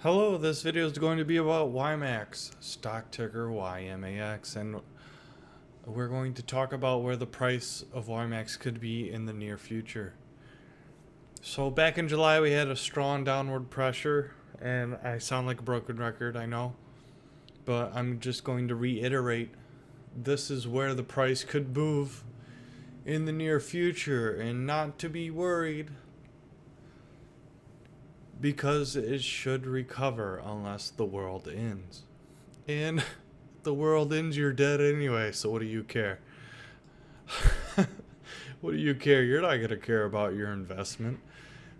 Hello, this video is going to be about YMAX, stock ticker YMAX, and we're going to talk about where the price of YMAX could be in the near future. So back in July we had a strong downward pressure, and I sound like a broken record, I know, but I'm just going to reiterate this is where the price could move in the near future, and not to be worried, because it should recover unless the world ends. And if the world ends, you're dead anyway, so what do you care? What do you care? You're not gonna care about your investment.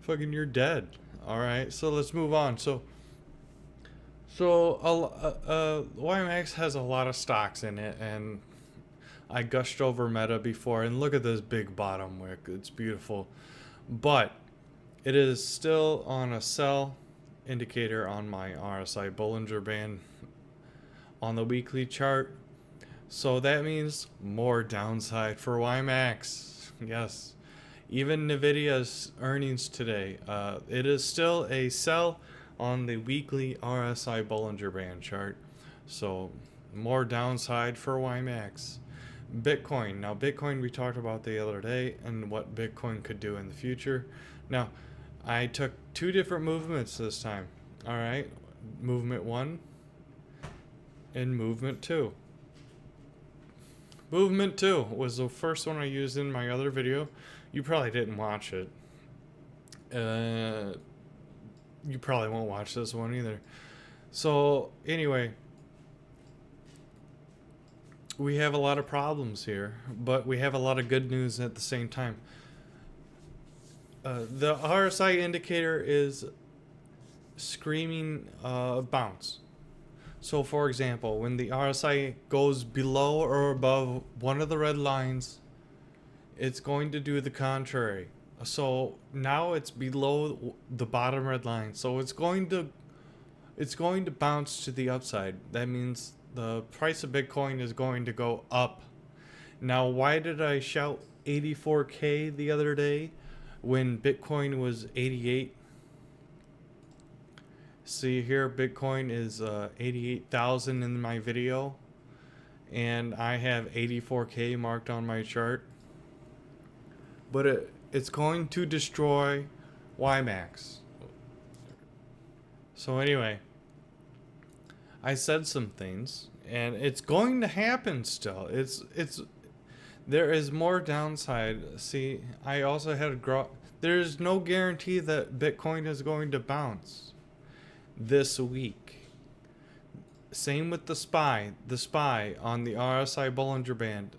Fucking you're dead. Alright, so let's move on. So YMAX has a lot of stocks in it, and I gushed over Meta before, and look at this big bottom wick. It's beautiful. But it is still on a sell indicator on my RSI Bollinger Band on the weekly chart. So that means more downside for YMAX. Yes. Even Nvidia's earnings today, it is still a sell on the weekly RSI Bollinger Band chart. So more downside for YMAX. Bitcoin. Now Bitcoin we talked about the other day and what Bitcoin could do in the future. Now I took two different movements this time. Alright, movement 1 and movement 2. Movement 2 was the first one I used in my other video. You probably didn't watch it. You probably won't watch this one either. So anyway, we have a lot of problems here, but we have a lot of good news at the same time. The RSI indicator is screaming bounce. So for example, when the RSI goes below or above one of the red lines, it's going to do the contrary. So now it's below the bottom red line. So it's going to bounce to the upside. That means the price of Bitcoin is going to go up. Now, why did I shout 84K the other day when Bitcoin was 88? See here, Bitcoin is 88,000 in my video, and I have 84K marked on my chart. But it's going to destroy YMAX. So anyway, I said some things, and it's going to happen still. There is more downside. See, I also had there's no guarantee that Bitcoin is going to bounce this week. Same with the SPY on the RSI Bollinger Band.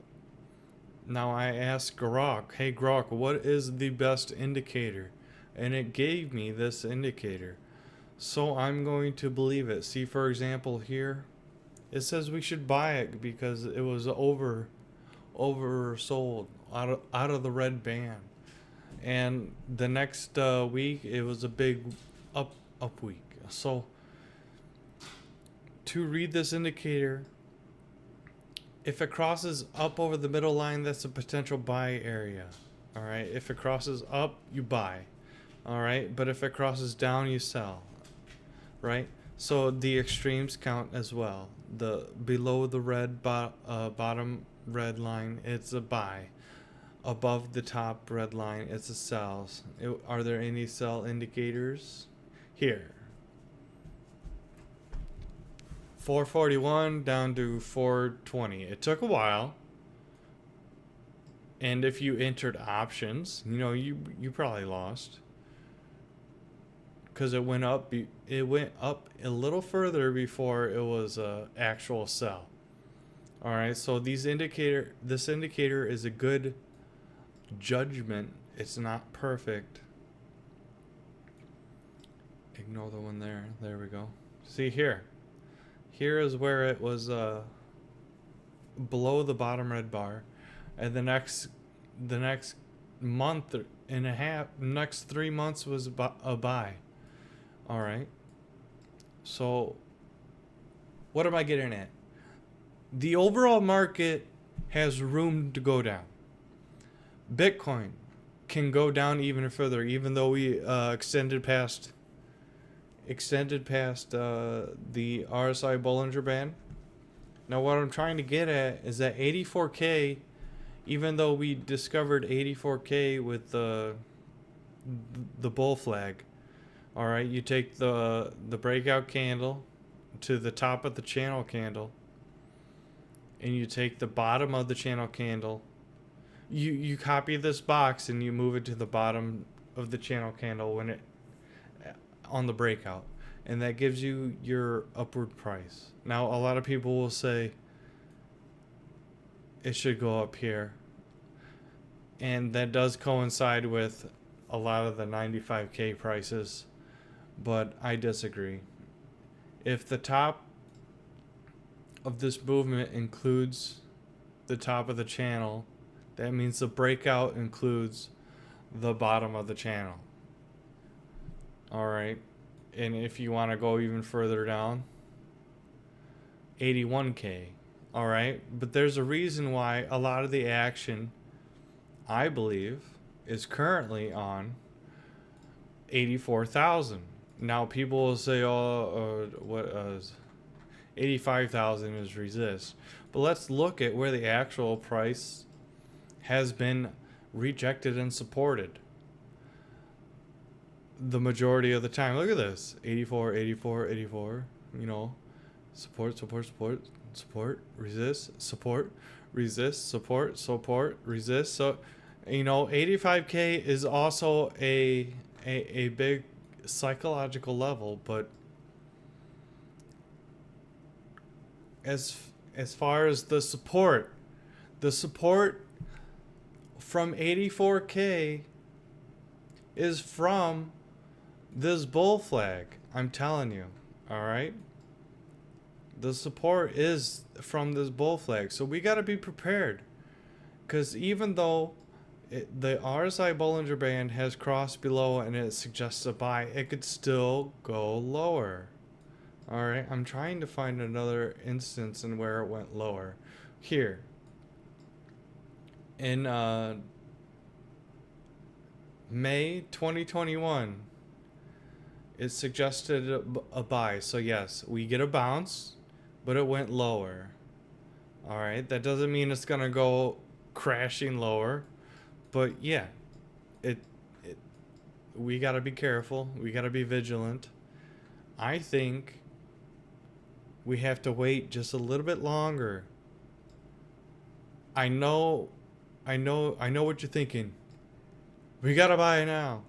Now I asked Grok, hey Grok, what is the best indicator? And it gave me this indicator. So I'm going to believe it. See, for example, here it says we should buy it because it was oversold out of the red band, and the next week it was a big up week. So to read this indicator, if it crosses up over the middle line, that's a potential buy area. All right, if it crosses up, you buy. All right, but if it crosses down, you sell. Right, so the extremes count as well. The below the red bottom red line, it's a buy. Above the top red line, it's a sell. Are there any sell indicators? Here. 441 down to 420. It took a while. And if you entered options, you know, you probably lost. Because it went up a little further before it was a actual sell. All right, so this indicator is a good judgment. It's not perfect. Ignore the one there. There we go. See here. Here is where it was below the bottom red bar, and the next month and a half, next 3 months was a buy. All right. So what am I getting at? The overall market has room to go down. Bitcoin can go down even further, even though we extended past extended past the RSI Bollinger Band. Now what I'm trying to get at is that 84K, even though we discovered 84K with the bull flag, all right, you take the breakout candle to the top of the channel candle, and you take the bottom of the channel candle, you copy this box and you move it to the bottom of the channel candle when it on the breakout, and that gives you your upward price. Now a lot of people will say it should go up here, and that does coincide with a lot of the 95K prices, but I disagree. If the top of this movement includes the top of the channel, that means the breakout includes the bottom of the channel. All right. And if you want to go even further down, 81K. All right. But there's a reason why a lot of the action, I believe, is currently on 84,000. Now people will say, 85,000 is resist. But let's look at where the actual price has been rejected and supported the majority of the time. Look at this. 84, 84, 84. You know, support, support, support, support, resist, support, resist, support, support, resist. So, you know, 85K is also a big psychological level, but as far as the support from 84K is from this bull flag. I'm telling you, all right? The support is from this bull flag. So we got to be prepared, because even though the RSI Bollinger Band has crossed below and it suggests a buy, it could still go lower. All right, I'm trying to find another instance in where it went lower. Here. In May 2021, it suggested a buy. So yes, we get a bounce, but it went lower. All right, that doesn't mean it's gonna go crashing lower, but yeah, we gotta be careful. We gotta be vigilant. I think we have to wait just a little bit longer. I know what you're thinking. We gotta buy it now.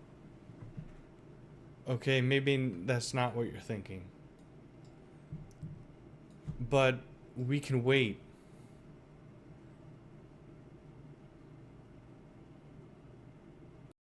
Okay, maybe that's not what you're thinking. But we can wait.